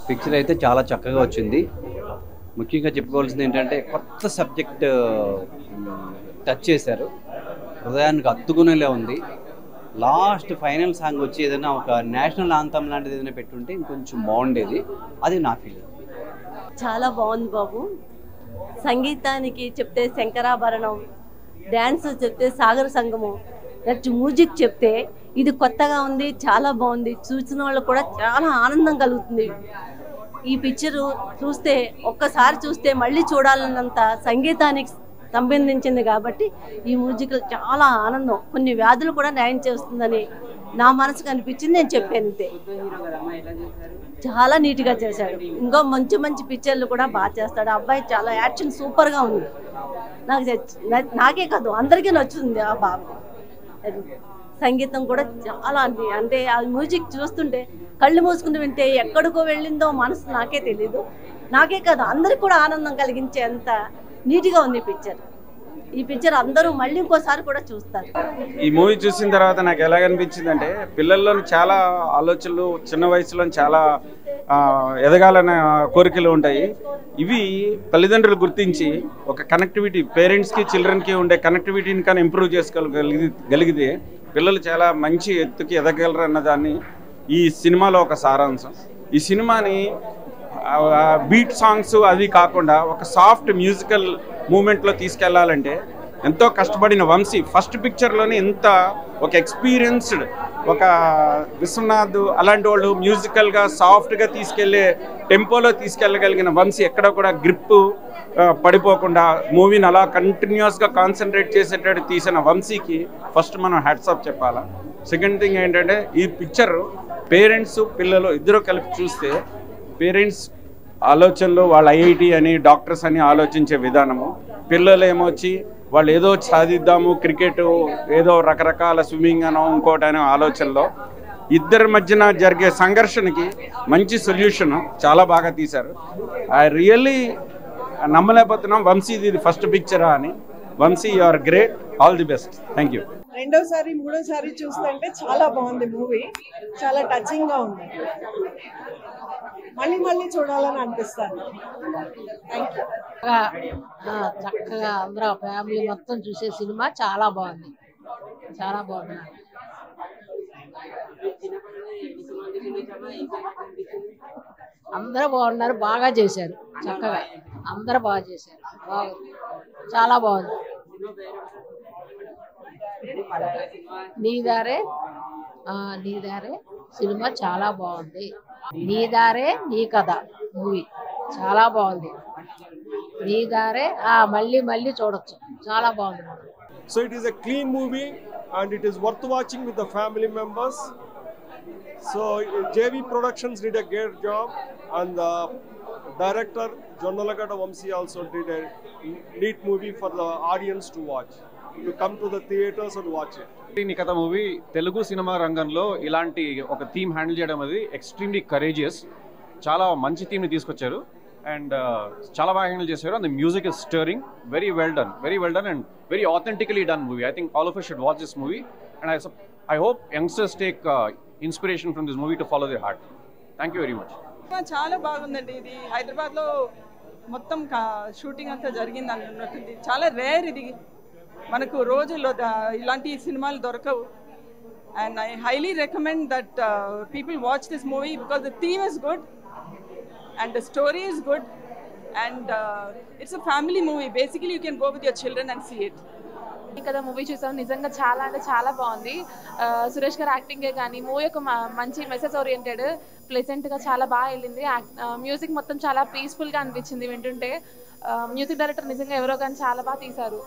Picture అయితే చాలా చక్కగా వచ్చింది. ముఖ్యంగా చెప్పుకోవాల్సింది ఏంటంటే కొత్త సబ్జెక్ట్ టచ్ చేశారు. హృదయానికి హత్తుకునేలా ఉంది. లాస్ట్ ఫైనల్ సాంగ్ వచ్చి ఏదైనా ఒక నేషనల్ ఆంథమ్ లాంటిది ఏదైనా పెట్టుంటే ఇంకొంచెం బాగుండేది. అది నా ఫీలింగ్. చాలా బాగుంది బాబు. సంగీతానికి చెప్తే శంకరాభరణం, డ్యాన్స్ చెప్తే సాగర సంగమం, నెక్స్ట్ మ్యూజిక్ చెప్తే ఇది కొత్తగా ఉంది, చాలా బాగుంది. చూసిన వాళ్ళకు కూడా చాలా ఆనందం కలుగుతుంది. ఈ పిక్చరు చూస్తే ఒక్కసారి చూస్తే మళ్ళీ చూడాలన్నంత సంగీతానికి సంబంధించింది కాబట్టి ఈ మ్యూజికల్ చాలా ఆనందం. కొన్ని వ్యాధులు కూడా న్యాయం చేస్తుందని నా మనసుకు అనిపించింది, నేను చెప్పాను అంతే. చాలా నీట్గా చేశాడు. ఇంకో మంచి మంచి పిక్చర్లు కూడా బాగా చేస్తాడు. అబ్బాయి చాలా యాక్షన్ సూపర్గా ఉంది. నాకే కాదు అందరికీ నచ్చుతుంది ఆ బాబు. సంగీతం కూడా చాలా అంటే ఆ మ్యూజిక్ చూస్తుంటే కళ్ళు మూసుకుని వింటే ఎక్కడికో వెళ్ళిందో మనసు నాకే తెలీదు. నాకే కాదు అందరికి కూడా ఆనందం కలిగించేంత నీట్గా ఉంది పిక్చర్. ఈ పిక్చర్ అందరూ మళ్ళీ ఇంకోసారి కూడా చూస్తారు. ఈ మూవీ చూసిన తర్వాత నాకు ఎలాగనిపించింది అంటే పిల్లల్లో చాలా ఆలోచనలు చిన్న వయసులో చాలా ఎదగాలన్న కోరికలు ఉంటాయి. ఇవి తల్లిదండ్రులు గుర్తించి ఒక కనెక్టివిటీ పేరెంట్స్కి చిల్డ్రన్కి ఉండే కనెక్టివిటీని కానీ ఇంప్రూవ్ చేసుకోగలిగితే పిల్లలు చాలా మంచి ఎత్తుకి ఎదగలరు అన్నదాన్ని ఈ సినిమాలో ఒక సారాంశం. ఈ సినిమాని బీట్ సాంగ్స్ అవి కాకుండా ఒక సాఫ్ట్ మ్యూజికల్ మూమెంట్లో తీసుకెళ్లాలంటే ఎంతో కష్టపడిన వంశీ ఫస్ట్ పిక్చర్లోనే ఎంత ఒక ఎక్స్పీరియన్స్డ్ ఒక విశ్వనాథ్ అలాంటి వాళ్ళు మ్యూజికల్గా సాఫ్ట్గా తీసుకెళ్లే టెంపోలో తీసుకెళ్ళగలిగిన వంశీ ఎక్కడ కూడా గ్రిప్ పడిపోకుండా మూవీని అలా కంటిన్యూస్గా కాన్సన్ట్రేట్ చేసేటట్టు తీసిన వంశీకి ఫస్ట్ మనం హ్యాట్స్ ఆఫ్ చెప్పాలా. సెకండ్ థింగ్ ఏంటంటే ఈ పిక్చర్ పేరెంట్స్ పిల్లలు ఇద్దరు కలిపి చూస్తే పేరెంట్స్ ఆలోచనలు వాళ్ళ ఐఐటి అని డాక్టర్స్ అని ఆలోచించే విధానము, పిల్లలు ఏమొచ్చి వాళ్ళు ఏదో సాధిద్దాము క్రికెట్ ఏదో రకరకాల స్విమ్మింగ్ అనో ఇంకోటనో ఆలోచనలో ఇద్దరి మధ్యన జరిగే సంఘర్షణకి మంచి సొల్యూషన్ చాలా బాగా తీశారు. ఐ రియల్లీ నమ్మలేకపోతున్నాం వంశీది ఇది ఫస్ట్ పిక్చరా అని. Vamsi you are great, all the best, thank you. రెండోసారి మూడోసారి చూస్తుంటే చాలా బాగుంది మూవీ, చాలా టచింగ్ గా ఉంది. మళ్ళీ మళ్ళీ చూడాలని అనిపిస్తాను. చక్కగా అందరూ ఫ్యామిలీ మొత్తం చూసే సినిమా చాలా బాగుంది, చాలా బాగుంది. అందరూ బాగున్నారు, బాగా చేశారు, చక్కగా అందరూ బాగా చేశారు, బాగుంది, చాలా బాగుంది. నీదారే నీదారే సినిమా చాలా బాగుంది. నీదారే నీ కథ మూవీ చాలా బాగుంది. నీదారే మళ్ళీ మళ్ళీ చూడొచ్చు, చాలా బాగుంది. So it is a clean movie and it is worth watching with the family members. So JV Productions did a great job and the director Jonnalagada Vamsi also did a neat movie for the audience to watch. To come to the theaters and watch it. నీ కథ movie Telugu cinema రంగంలో ఇలాంటి ఒక theme handle చేయడం అది extremely courageous. చాలా మంచి థీమ్ని తీసుకొచ్చారు అండ్ చాలా బాగా హ్యాండిల్ చేశారు. And the music is stirring, very well done and very authentically done movie. I think all of us should watch this movie and I hope youngsters take inspiration from this movie to follow their heart. Thank you very much. చాలా బాగుందండి. ఇది హైదరాబాద్లో మొత్తం shooting అంతా జరిగింది అన్నట్టుంది. చాలా rare ఇది, మనకు రోజుల్లో ఇలాంటి సినిమాలు దొరకవు. And I highly recommend that people watch this movie because the theme is good and the story is good and it's a family movie. Basically you can go with your children and see it. కదా movie చూసాం, నిజంగా చాలా అంటే చాలా బాగుంది. సురేష్ గారు యాక్టింగే కానీ movie ఒక మంచి మెసేజ్ ఓరియంటెడ్ ప్లెజెంట్గా చాలా బాగా వెళ్ళింది. మ్యూజిక్ మొత్తం చాలా పీస్ఫుల్గా అనిపించింది వింటుంటే. మ్యూజిక్ డైరెక్టర్ నిజంగా ఎవరో కానీ చాలా బాగా తీశారు.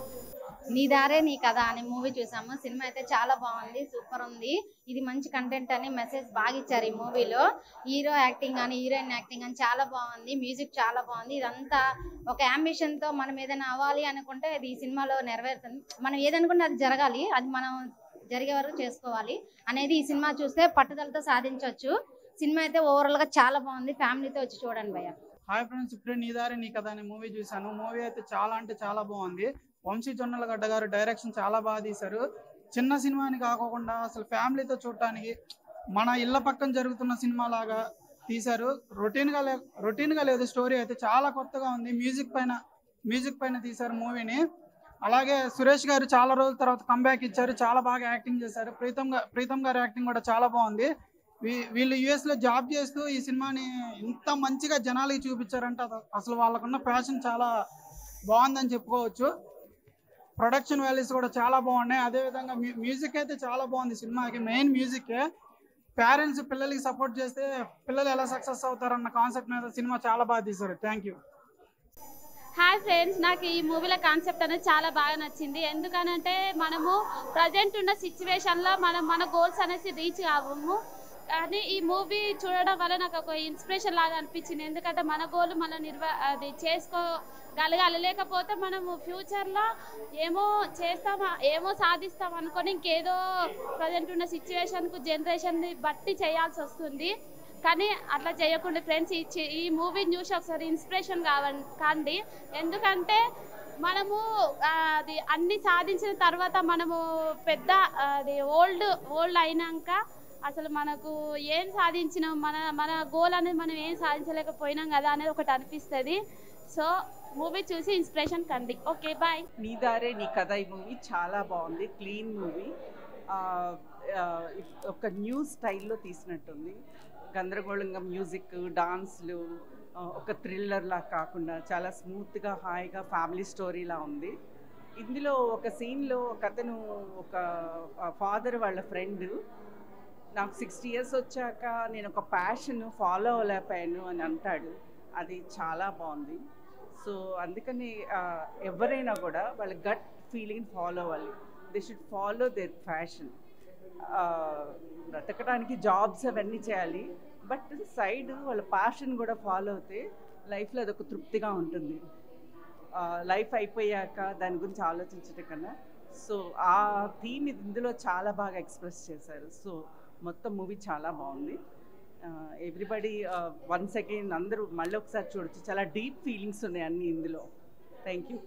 నీదారే నీ కథ అనే మూవీ చూసాము. సినిమా అయితే చాలా బాగుంది, సూపర్ ఉంది. ఇది మంచి కంటెంట్ అని మెసేజ్ బాగా ఇచ్చారు ఈ మూవీలో. హీరో యాక్టింగ్ కానీ హీరోయిన్ యాక్టింగ్ కానీ చాలా బాగుంది. మ్యూజిక్ చాలా బాగుంది. ఇదంతా ఒక అంబిషన్ తో మనం ఏదైనా అవ్వాలి అనుకుంటే ఇది ఈ సినిమాలో నెరవేరుతుంది. మనం ఏదనుకుంటే అది జరగాలి, అది మనం జరిగే వరకు చేసుకోవాలి అనేది ఈ సినిమా చూస్తే పట్టుదలతో సాధించవచ్చు. సినిమా అయితే ఓవరాల్ గా చాలా బాగుంది. ఫ్యామిలీతో వచ్చి చూడండి భయ్య. హాయ్ ఫ్రెండ్స్, ఇప్పుడే నీదారే నీ కథ అనే మూవీ చూసాను. మూవీ అయితే చాలా అంటే చాలా బాగుంది. వంశీ జొన్నలగడ్డ గారు డైరెక్షన్ చాలా బాగా తీశారు. చిన్న సినిమాని కాకుండా అసలు ఫ్యామిలీతో చూడటానికి మన ఇళ్ల పక్కన జరుగుతున్న సినిమా లాగా తీశారు. రొటీన్గా లేదు, స్టోరీ అయితే చాలా కొత్తగా ఉంది. మ్యూజిక్ పైన తీశారు మూవీని. అలాగే సురేష్ గారు చాలా రోజుల తర్వాత కంబ్యాక్ ఇచ్చారు, చాలా బాగా యాక్టింగ్ చేశారు. ప్రీతం గారి యాక్టింగ్ కూడా చాలా బాగుంది. వీళ్ళు US లో జాబ్ చేస్తూ ఈ సినిమాని ఇంత మంచిగా జనాలకి చూపించారంటే అసలు వాళ్ళకున్న ప్యాషన్ చాలా బాగుందని చెప్పుకోవచ్చు. ప్రొడక్షన్ వాల్యూస్ కూడా చాలా బాగున్నాయి. అదేవిధంగా మ్యూజిక్ అయితే చాలా బాగుంది. సినిమాకి మెయిన్ మ్యూజికే. పేరెంట్స్ పిల్లలకి సపోర్ట్ చేస్తే పిల్లలు ఎలా సక్సెస్ అవుతారన్న కాన్సెప్ట్ మీద సినిమా చాలా బాగా తీశారు. Thank you. హాయ్ ఫ్రెండ్స్, నాకు ఈ మూవీలో కాన్సెప్ట్ అనేది చాలా బాగా నచ్చింది. ఎందుకనంటే మనము ప్రజెంట్ ఉన్న సిచ్యువేషన్లో మన గోల్స్ అనేసి రీచ్ కావము. కానీ ఈ మూవీ చూడడం వల్ల నాకు ఒక ఇన్స్పిరేషన్ లాగా అనిపించింది. ఎందుకంటే మన గోల్ మనం అది చేసుకోగలగాలి. లేకపోతే మనము ఫ్యూచర్లో ఏమో చేస్తామా ఏమో సాధిస్తాం అనుకొని ఇంకేదో ప్రజెంట్ ఉన్న సిచ్యువేషన్కు జనరేషన్ని బట్టి చేయాల్సి వస్తుంది. కానీ అట్లా చేయకుండా ఫ్రెండ్స్ ఈ మూవీని చూసి ఒకసారి ఇన్స్పిరేషన్ కాండి. ఎందుకంటే మనము అది అన్ని సాధించిన తర్వాత మనము పెద్ద అది ఓల్డ్ అయినాక అసలు మనకు ఏం సాధించినాం, మన గోల్ అనేది మనం ఏం సాధించలేకపోయినాం కదా అనేది ఒకటి అనిపిస్తుంది. సో మూవీ చూసి ఇన్స్పిరేషన్ కండి. Okay bye. నీ దారే నీ కథ ఈ మూవీ చాలా బాగుంది. క్లీన్ మూవీ, ఒక న్యూ స్టైల్లో తీసినట్టుంది. గందరగోళంగా మ్యూజిక్, డాన్స్లు, ఒక థ్రిల్లర్లా కాకుండా చాలా స్మూత్గా హాయిగా ఫ్యామిలీ స్టోరీలా ఉంది. ఇందులో ఒక సీన్లో ఒక అతను ఒక ఫాదర్ వాళ్ళ ఫ్రెండ్ నాకు 60 years వచ్చాక నేను ఒక ప్యాషన్ ఫాలో అవ్వలేకపోయాను అని అంటాడు. అది చాలా బాగుంది. సో అందుకని ఎవరైనా కూడా వాళ్ళ గట్ ఫీలింగ్ ఫాలో అవ్వాలి. They should follow their passion. బ్రతకడానికి జాబ్స్ అవన్నీ చేయాలి, బట్ సైడ్ వాళ్ళ ప్యాషన్ కూడా ఫాలో అవుతే లైఫ్లో అదొక తృప్తిగా ఉంటుంది. లైఫ్ అయిపోయాక దాని గురించి ఆలోచించడం కన్నా. సో ఆ థీమ్ ఇందులో చాలా బాగా ఎక్స్ప్రెస్ చేశారు. సో మొత్తం మూవీ చాలా బాగుంది. ఎవ్రీబడి వన్స్ అగైన్ అందరూ మళ్ళీ ఒకసారి చూడొచ్చు. చాలా డీప్ ఫీలింగ్స్ ఉన్నాయి అన్నీ ఇందులో. Thank you.